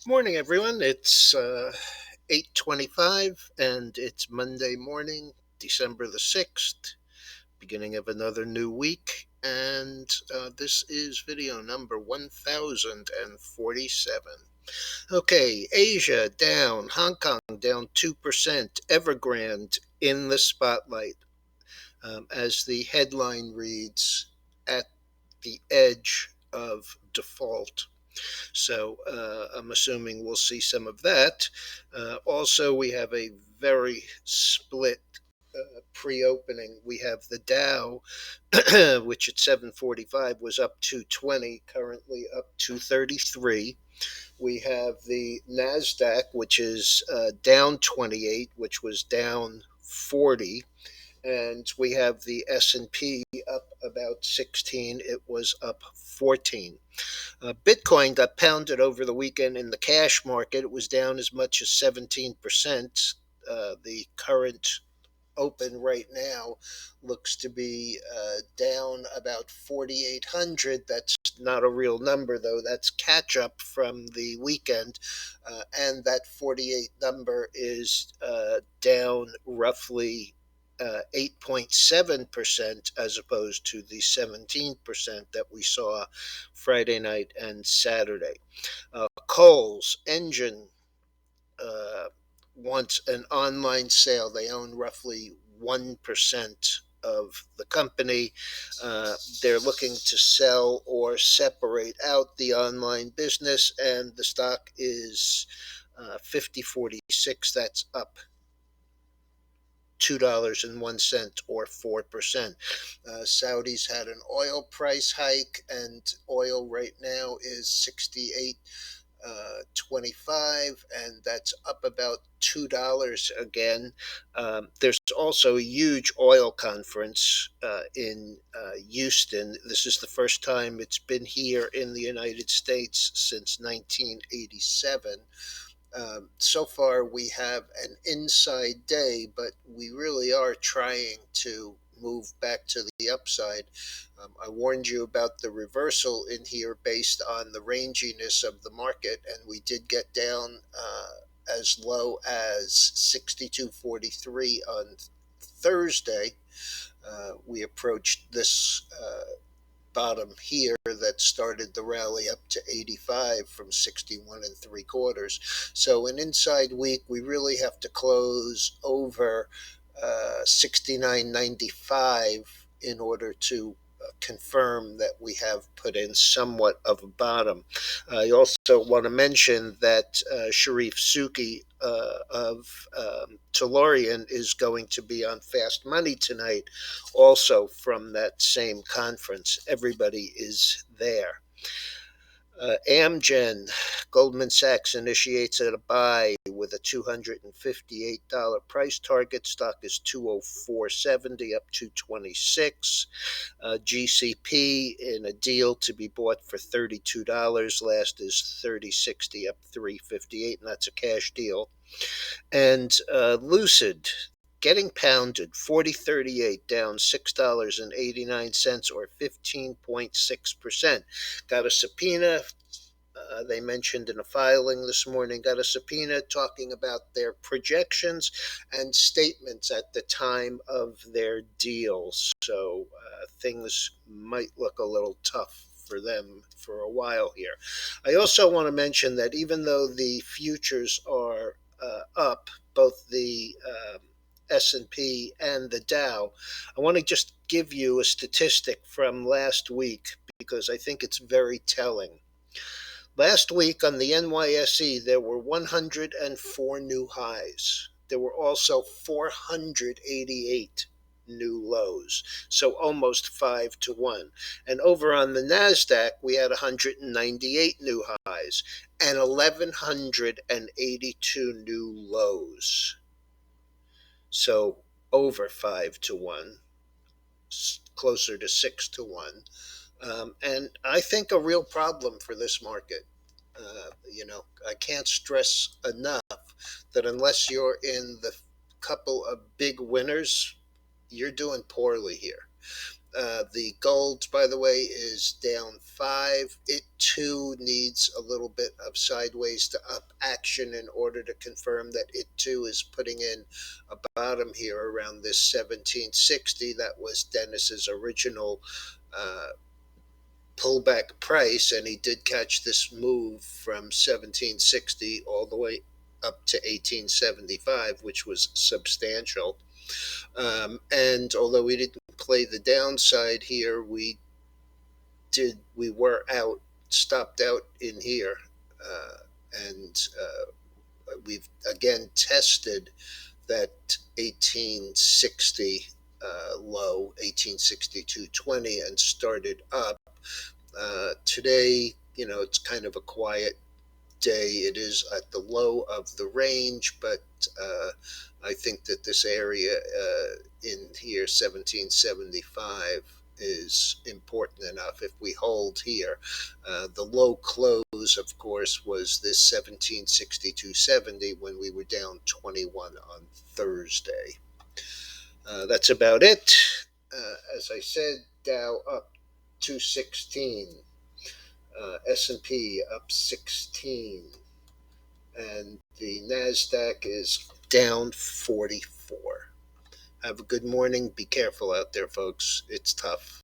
Morning, everyone. It's 8:25, and it's Monday morning, December the 6th, beginning of another new week. And this is video number 1047. Okay, Asia down, Hong Kong down 2%, Evergrande in the spotlight, as the headline reads, at the edge of default. So I'm assuming we'll see some of that. Also, we have a very split pre-opening. We have the Dow, which at 7:45 was up 220, currently up 233. We have the Nasdaq, which is down 28, which was down 40, and we have the S&P up about 16. It was up 14. Bitcoin got pounded over the weekend in the cash market. It was down as much as 17%. The current open right now looks to be down about 4,800. That's not a real number, though. That's catch up from the weekend. And that 48 number is down roughly 8.7% as opposed to the 17% that we saw Friday night and Saturday. Kohl's engine wants an online sale. They own roughly 1% of the company. They're looking to sell or separate out the online business, and the stock is 50.46. That's up $2.01 or 4%. Saudis had an oil price hike, and oil right now is 68.25, and that's up about $2 again. There's also a huge oil conference in Houston. This is the first time it's been here in the United States since 1987. So far, we have an inside day, but we really are trying to move back to the upside. I warned you about the reversal in here based on the ranginess of the market, and we did get down as low as 62.43 on Thursday. We approached this bottom here that started the rally up to 85 from 61.75. So an inside week, we really have to close over 69.95 in order to confirm that we have put in somewhat of a bottom. I also want to mention that Sharif Suki of Tellurian is going to be on Fast Money tonight, also from that same conference. Everybody is there. AMGN, Goldman Sachs initiates a buy with a $258 price target. Stock is 204.70, up 226. GCP in a deal to be bought for $32. Last is 30.60, up 358, and that's a cash deal. And Lucid, getting pounded, 40.38, down $6.89 or 15.6%. Got a subpoena. They mentioned in a filing this morning, got a subpoena talking about their projections and statements at the time of their deals. So things might look a little tough for them for a while here. I also want to mention that even though the futures are up, both the S&P and the Dow, I want to just give you a statistic from last week because I think it's very telling. Last week on the NYSE, there were 104 new highs. There were also 488 new lows, so almost 5 to 1. And over on the NASDAQ, we had 198 new highs and 1,182 new lows. So over 5 to 1, closer to 6 to 1. And I think a real problem for this market. I can't stress enough that unless you're in the couple of big winners, you're doing poorly here. The gold, by the way, is down 5. It too needs a little bit of sideways to up action in order to confirm that it too is putting in a bottom here around this 1760. That was Dennis's original pullback price, and he did catch this move from 1760 all the way up to 1875, which was substantial. And although we didn't play the downside here, we were stopped out in here, and we've again tested that 1860 low, 1862.20, and started up. Today, it's kind of a quiet day. It is at the low of the range, but I think that this area in here, 1775, is important enough if we hold here. The low close, of course, was this 1762.70 when we were down 21 on Thursday. That's about it. As I said, Dow up 216. S&P up 16, and the NASDAQ is down 44. Have a good morning. Be careful out there, folks. It's tough.